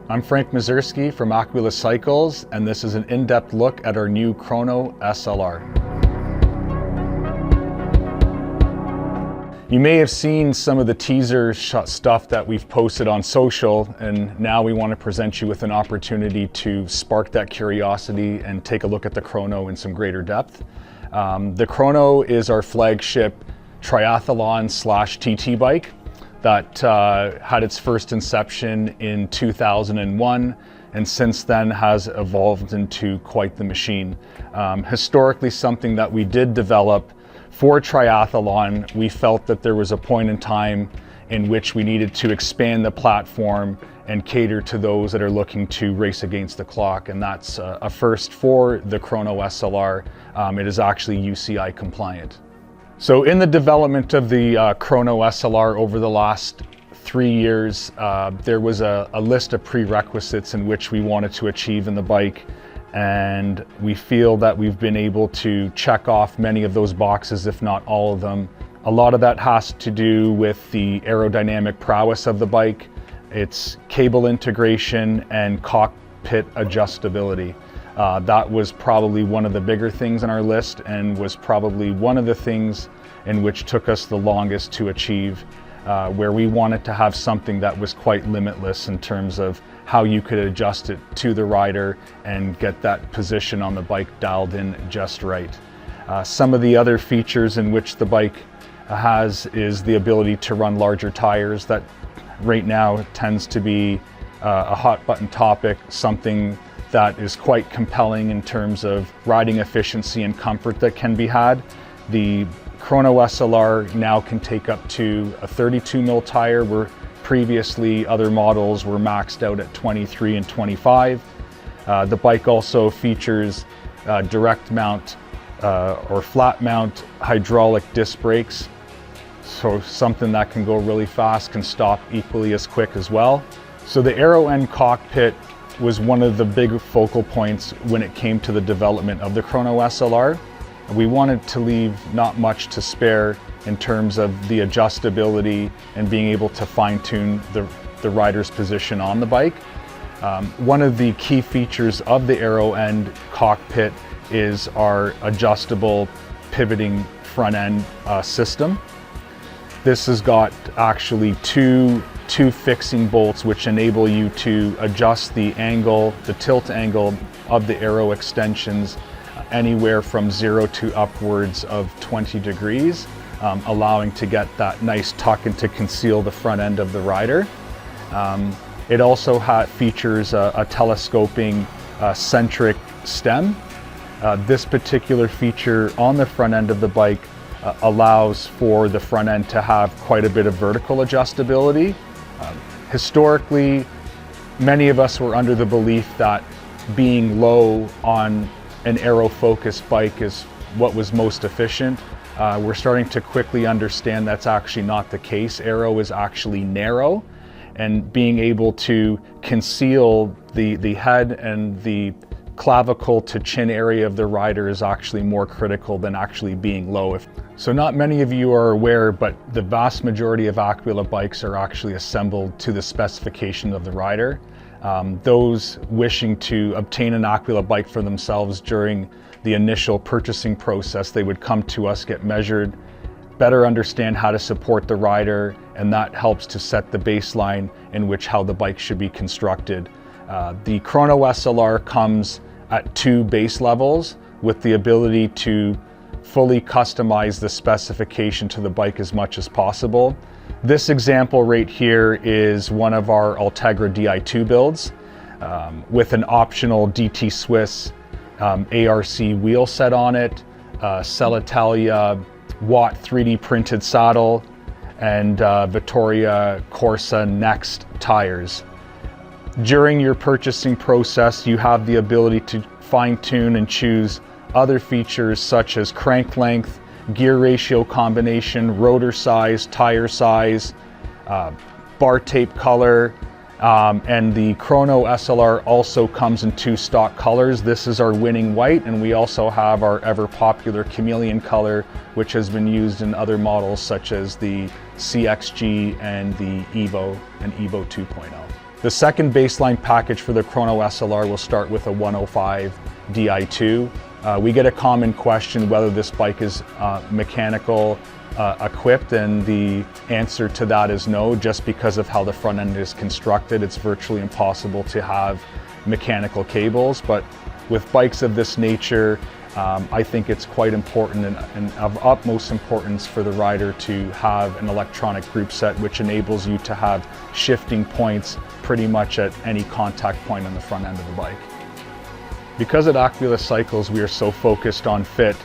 I'm Frank Mizerski from Aquila Cycles, and this is an in-depth look at our new Crono SLR. You may have seen some of the teaser stuff that we've posted on social, and now we want to present you with an opportunity to spark that curiosity and take a look at the Crono in some greater depth. The Crono is our flagship triathlon/TT bike that had its first inception in 2001, and since then has evolved into quite the machine. Historically, something that we did develop for triathlon. We felt that there was a point in time in which we needed to expand the platform and cater to those that are looking to race against the clock, and that's a first for the Crono SLR. It is actually UCI compliant. So in the development of the Crono SLR over the last 3 years, there was a list of prerequisites in which we wanted to achieve in the bike, and we feel that we've been able to check off many of those boxes, if not all of them. A lot of that has to do with the aerodynamic prowess of the bike, its cable integration, and cockpit adjustability. That was probably one of the bigger things on our list, and was probably one of the things in which took us the longest to achieve, where we wanted to have something that was quite limitless in terms of how you could adjust it to the rider and get that position on the bike dialed in just right. Some of the other features in which the bike has is the ability to run larger tires. That right now tends to be a hot button topic, something that is quite compelling in terms of riding efficiency and comfort that can be had. The Crono SLR now can take up to a 32 mil tire, where previously other models were maxed out at 23 and 25. The bike also features direct mount or flat mount hydraulic disc brakes, so something that can go really fast can stop equally as quick as well. So the aero end cockpit was one of the big focal points when it came to the development of the Crono SLR. We wanted to leave not much to spare in terms of the adjustability and being able to fine-tune the rider's position on the bike. One of the key features of the aero end cockpit is our adjustable pivoting front end system. This has got actually two fixing bolts which enable you to adjust the angle, the tilt angle of the aero extensions anywhere from 0 to upwards of 20 degrees, allowing to get that nice tuck and to conceal the front end of the rider. It also features a telescoping centric stem. This particular feature on the front end of the bike allows for the front end to have quite a bit of vertical adjustability. Historically, many of us were under the belief that being low on an aero-focused bike is what was most efficient. We're starting to quickly understand that's actually not the case. Aero is actually narrow, and being able to conceal the head and the clavicle to chin area of the rider is actually more critical than actually being low. So not many of you are aware, but the vast majority of Aquila bikes are actually assembled to the specification of the rider. Those wishing to obtain an Aquila bike for themselves during the initial purchasing process, they would come to us, get measured, better understand how to support the rider, and that helps to set the baseline in which how the bike should be constructed. The Crono SLR comes at 2 base levels with the ability to fully customize the specification to the bike as much as possible. This example right here is one of our Ultegra Di2 builds with an optional DT Swiss ARC wheel set on it, Cellitalia Watt 3D printed saddle, and Vittoria Corsa Next tires. During your purchasing process, you have the ability to fine-tune and choose other features such as crank length, gear ratio combination, rotor size, tire size, bar tape color, and the Crono SLR also comes in 2 stock colors. This is our winning white, and we also have our ever popular chameleon color, which has been used in other models such as the CXG and the Evo and Evo 2.0. The second baseline package for the Crono SLR will start with a 105 Di2. We get a common question whether this bike is mechanical equipped, and the answer to that is no. Just because of how the front end is constructed, it's virtually impossible to have mechanical cables. But with bikes of this nature, I think it's quite important and of utmost importance for the rider to have an electronic group set, which enables you to have shifting points pretty much at any contact point on the front end of the bike. Because at Aquila Cycles we are so focused on fit,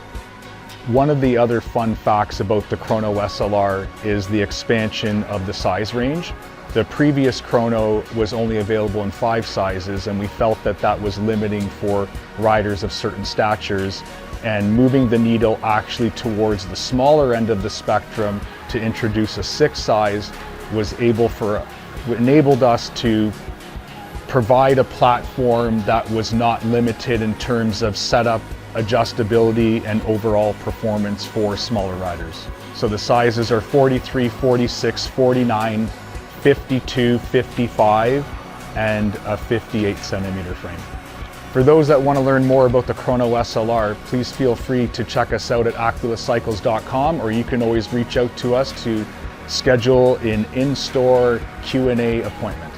one of the other fun facts about the Crono SLR is the expansion of the size range. The previous Crono was only available in 5 sizes, and we felt that that was limiting for riders of certain statures, and moving the needle actually towards the smaller end of the spectrum to introduce a 6 size enabled us to provide a platform that was not limited in terms of setup, adjustability, and overall performance for smaller riders. So the sizes are 43, 46, 49, 52, 55, and a 58 centimeter frame. For those that want to learn more about the Crono SLR, please feel free to check us out at aquilacycles.com, or you can always reach out to us to schedule an in-store Q&A appointment.